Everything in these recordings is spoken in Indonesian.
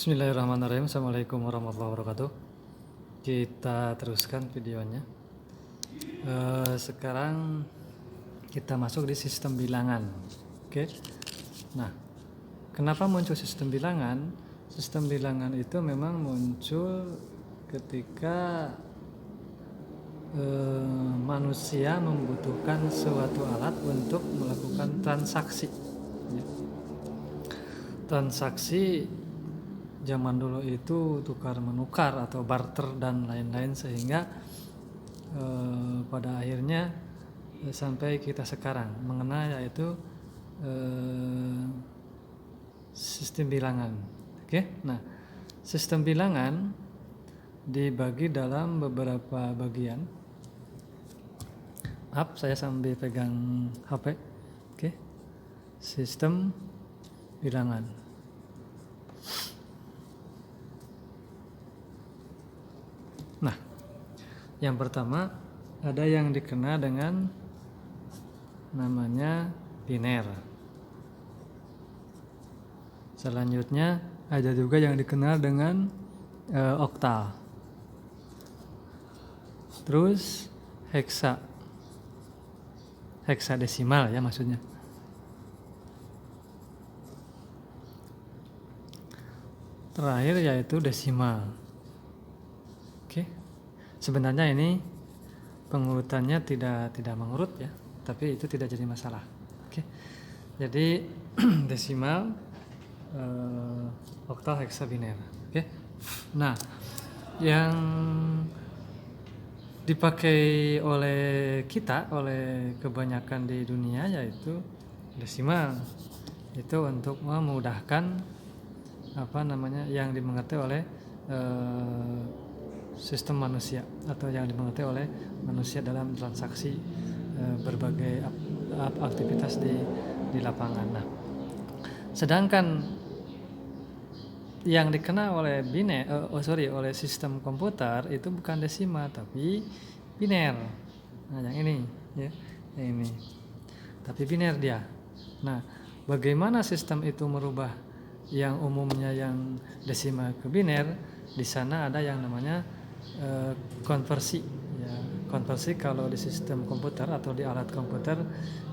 Bismillahirrahmanirrahim. Assalamualaikum warahmatullahi wabarakatuh. Kita teruskan videonya. Sekarang kita masuk di sistem bilangan. Oke. Nah, kenapa muncul sistem bilangan? Sistem bilangan itu memang muncul ketika manusia membutuhkan suatu alat untuk melakukan transaksi. Ya. Transaksi zaman dulu itu tukar menukar atau barter dan lain-lain, sehingga pada akhirnya sampai kita sekarang mengenal yaitu sistem bilangan. Oke. Nah, sistem bilangan dibagi dalam beberapa bagian. Maaf, saya sambil pegang HP. Oke. Sistem bilangan. Nah, yang pertama ada yang dikenal dengan namanya biner. Selanjutnya ada juga yang dikenal dengan oktal. Terus heksadesimal ya maksudnya. Terakhir yaitu desimal. Oke. Sebenarnya ini pengurutannya tidak mengurut ya, tapi itu tidak jadi masalah. Oke. Jadi desimal, oktal, heksabiner. Oke. Nah, yang dipakai oleh kebanyakan di dunia yaitu desimal. Itu untuk memudahkan yang dimengerti oleh sistem manusia atau yang dimengerti oleh manusia dalam transaksi berbagai aktivitas di lapangan. Nah, sedangkan yang dikenal oleh oleh sistem komputer itu bukan desimal tapi biner. Nah, yang ini ya, yang ini. Tapi biner dia. Nah, bagaimana sistem itu merubah yang umumnya yang desimal ke biner? Di sana ada yang namanya konversi. Ya, konversi kalau di sistem komputer atau di alat komputer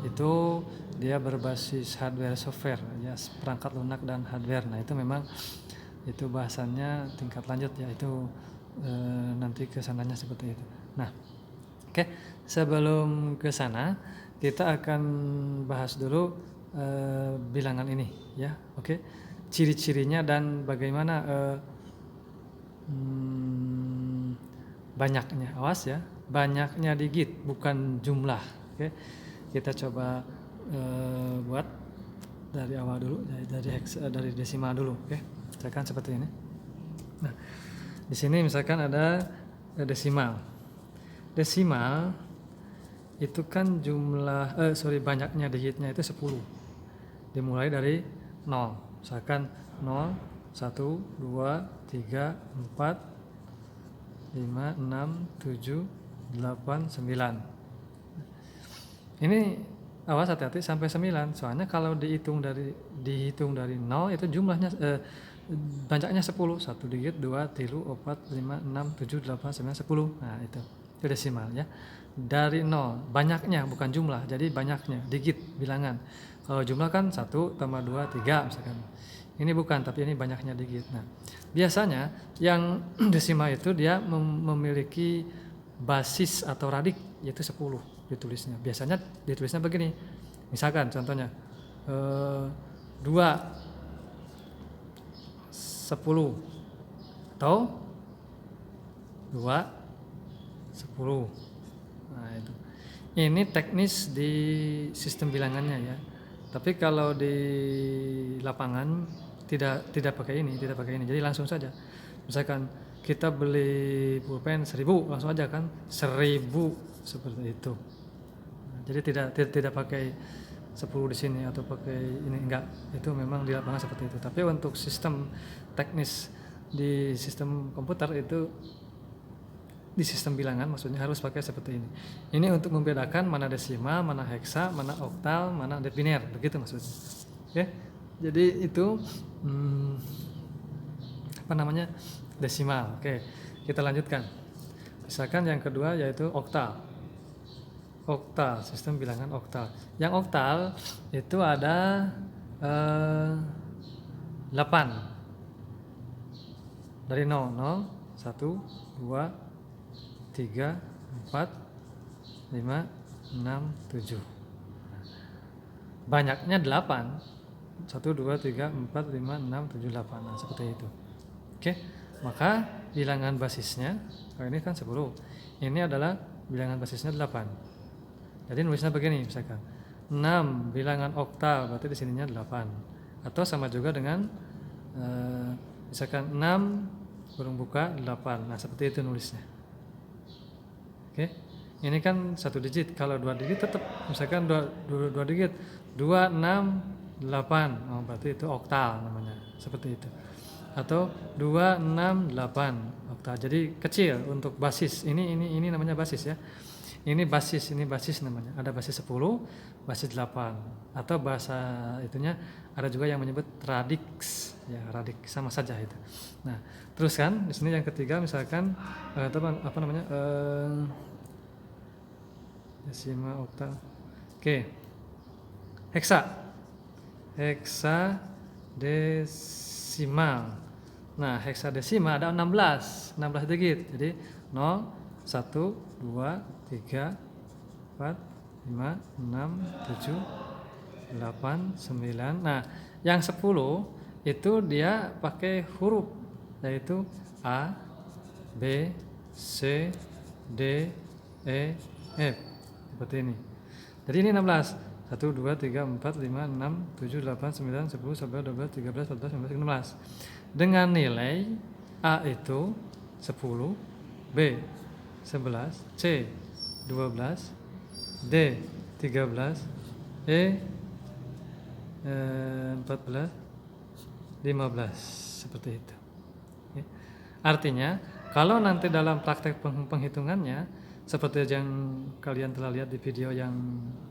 itu dia berbasis hardware software, ya, perangkat lunak dan hardware. Nah, itu memang itu bahasannya tingkat lanjut, yaitu nanti kesananya seperti itu. Nah, oke, sebelum ke sana kita akan bahas dulu bilangan ini, ya, oke, ciri-cirinya dan bagaimana banyaknya, awas ya, banyaknya digit bukan jumlah. Oke, kita coba buat dari awal dulu, dari desimal dulu. Oke, misalkan seperti ini. Nah, di sini misalkan ada desimal. Desimal itu kan banyaknya digitnya itu 10. Dimulai dari 0. Misalkan 0, 1, 2, 3, 4, 5, 6, 7, 8, 9. Ini awas, hati-hati sampai 9. Soalnya kalau dihitung dari 0 itu jumlahnya banyaknya 10. 1 digit, 2, 3, 4, 5, 6, 7, 8, 9, 10. Nah, itu desimal ya. Dari 0, banyaknya bukan jumlah. Jadi banyaknya digit bilangan. Kalau jumlah kan 1 tambah 2, 3 misalkan. Ini bukan, tapi ini banyaknya digit. Nah, biasanya yang desimal itu dia memiliki basis atau radik yaitu 10 ditulisnya. Biasanya ditulisnya begini. Misalkan contohnya 2 10 atau 2 10. Nah, itu. Ini teknis di sistem bilangannya ya. Tapi kalau di lapangan tidak pakai ini. Jadi langsung saja. Misalkan kita beli pulpen 1000, langsung aja kan 1000 seperti itu. Nah, jadi tidak pakai 10 di sini atau pakai ini, enggak. Itu memang di lapangan seperti itu. Tapi untuk sistem teknis di sistem komputer itu, di sistem bilangan maksudnya harus pakai seperti ini. Ini untuk membedakan mana desimal, mana heksa, mana oktal, mana biner, begitu maksudnya. Oke. Jadi itu desimal. Oke, kita lanjutkan. Misalkan yang kedua yaitu oktal. Oktal, sistem bilangan oktal. Yang oktal itu ada 8. Dari 0, 1, 2, 3, 4, 5, 6, 7. Banyaknya 8. 1, 2, 3, 4, 5, 6, 7, 8. Nah, seperti itu. Oke, maka bilangan basisnya, ini kan 10. Ini adalah bilangan basisnya 8. Jadi nulisnya begini misalkan. 6 bilangan oktal, berarti di sininya 8. Atau sama juga dengan misalkan 6 kurung buka 8. Nah, seperti itu nulisnya. Oke. Ini kan 1 digit. Kalau 2 digit tetap misalkan 2 digit. 2, 6, 8. Oh, berarti itu oktal namanya. Seperti itu. Atau 2, 6, 8 oktal. Jadi kecil untuk basis. Ini namanya basis ya. Ini basis namanya. Ada basis 10, basis 8. Atau bahasa itunya ada juga yang menyebut radix. Ya, radix sama saja itu. Nah, terus kan di sini yang ketiga misalkan desimal oktal. Oke. Heksadesimal. Nah, heksadesimal ada 16 digit. Jadi 0, 1, 2, 3, 4, 5, 6, 7, 8, 9. Nah, yang 10 itu dia pakai huruf, yaitu A, B, C, D, E, F. Seperti ini. Jadi ini 16. 1, 2, 3, 4, 5, 6, 7, 8, 9, 10, 11, 12, 13, 14, 15, 16. Dengan nilai A itu 10, B 11, C 12, D 13, E 14, 15, seperti itu. Artinya kalau nanti dalam praktek penghitungannya seperti yang kalian telah lihat di video yang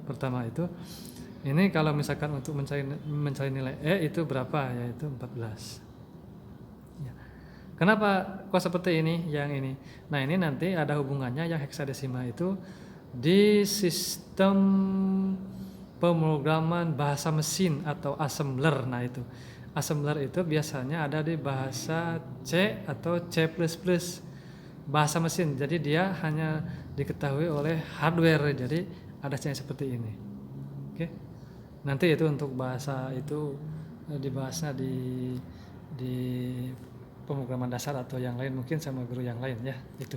pertama itu, ini kalau misalkan untuk mencari nilai E itu berapa, yaitu 14. Kenapa kok seperti ini? Yang ini. Nah, ini nanti ada hubungannya yang heksadesimal itu di sistem pemrograman bahasa mesin atau assembler. Nah, itu. Assembler itu biasanya ada di bahasa C atau C++. Bahasa mesin. Jadi dia hanya diketahui oleh hardware. Jadi ada C seperti ini. Oke. Nanti itu untuk bahasa itu dibahasnya di pemrograman dasar atau yang lain, mungkin sama guru yang lain ya, itu.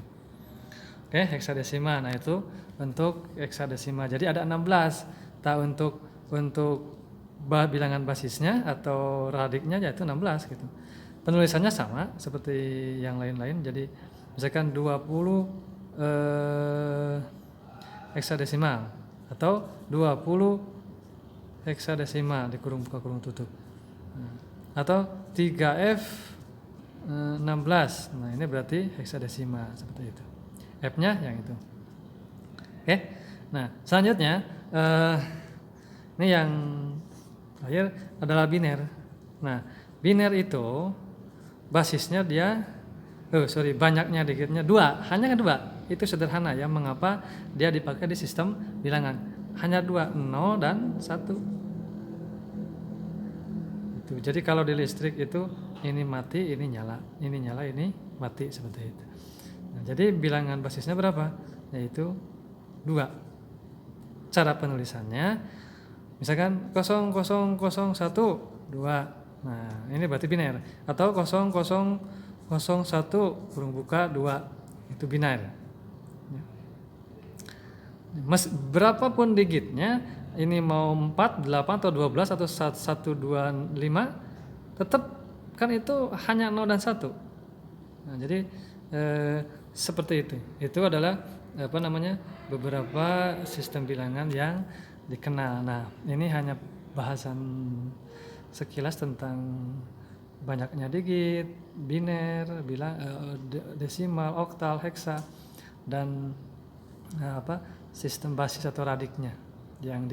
Oke, heksadesimal. Nah, itu untuk heksadesimal. Jadi ada 16. Untuk bilangan basisnya atau radiknya yaitu 16 gitu. Penulisannya sama seperti yang lain-lain. Jadi misalkan 20 heksadesimal atau 20 heksadesimal di kurung buka kurung tutup. Atau 3F 16. Nah, ini berarti heksadesimal seperti itu. F-nya yang itu. Oke. Nah, selanjutnya ini yang terakhir adalah biner. Nah, biner itu basisnya dia banyaknya dikitnya 2, hanya 2. Itu sederhana ya, mengapa dia dipakai di sistem bilangan. Hanya 2, 0 dan 1. Jadi kalau di listrik itu ini mati, ini nyala, ini mati, seperti itu. Nah, jadi bilangan basisnya berapa? Yaitu 2. Cara penulisannya misalkan 0001 2. Nah, ini berarti biner. Atau 0001 kurung buka 2. Itu biner. Berapapun digitnya, ini mau 4, 8 atau 12 atau 1, 2, 5, tetap kan itu hanya 0 dan 1. Nah, jadi seperti itu. Itu adalah beberapa sistem bilangan yang dikenal. Nah, ini hanya bahasan sekilas tentang banyaknya digit, biner, desimal, oktal, heksa, dan sistem basis atau radiknya yang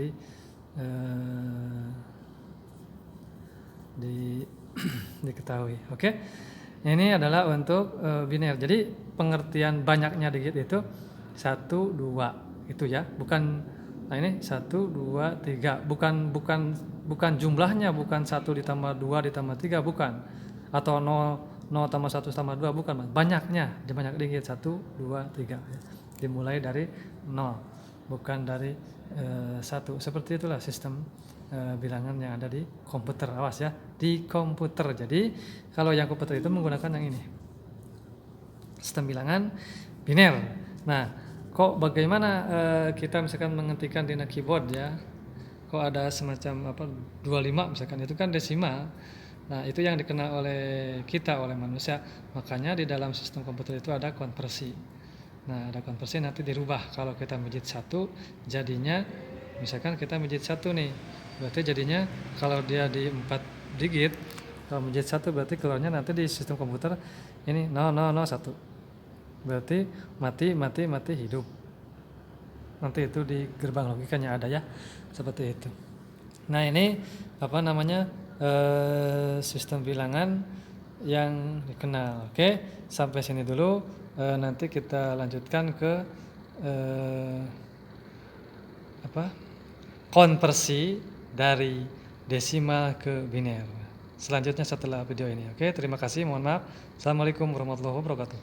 diketahui. Oke. Ini adalah untuk biner. Jadi pengertian banyaknya digit itu 1, 2 itu ya. Bukan, nah ini 1, 2, 3. Bukan jumlahnya, bukan 1 ditambah 2 ditambah 3, bukan. Atau 0 tambah 1 tambah 2, bukan. Banyaknya, banyak digit 1, 2, 3. Dimulai dari 0, bukan dari 1. Seperti itulah sistem bilangan yang ada di komputer. Awas ya, di komputer. Jadi kalau yang komputer itu menggunakan yang ini, sistem bilangan biner. Nah, kok bagaimana kita misalkan mengetikkan di keyboard ya, kok ada semacam 25 misalkan, itu kan desimal. Nah, itu yang dikenal oleh kita, oleh manusia. Makanya di dalam sistem komputer itu ada konversi. Nah, ada konversi, nanti dirubah. Kalau kita menjit 1, jadinya misalkan kita menjit 1 nih, berarti jadinya kalau dia di 4 digit, kalau menjit 1 berarti keluarnya nanti di sistem komputer ini 0001. Berarti mati hidup. Nanti itu di gerbang logikanya ada ya, seperti itu. Nah, ini sistem bilangan yang dikenal. Oke, sampai sini dulu. Nanti kita lanjutkan ke konversi dari desimal ke biner selanjutnya setelah video ini. Oke, terima kasih. Mohon maaf. Assalamualaikum warahmatullahi wabarakatuh.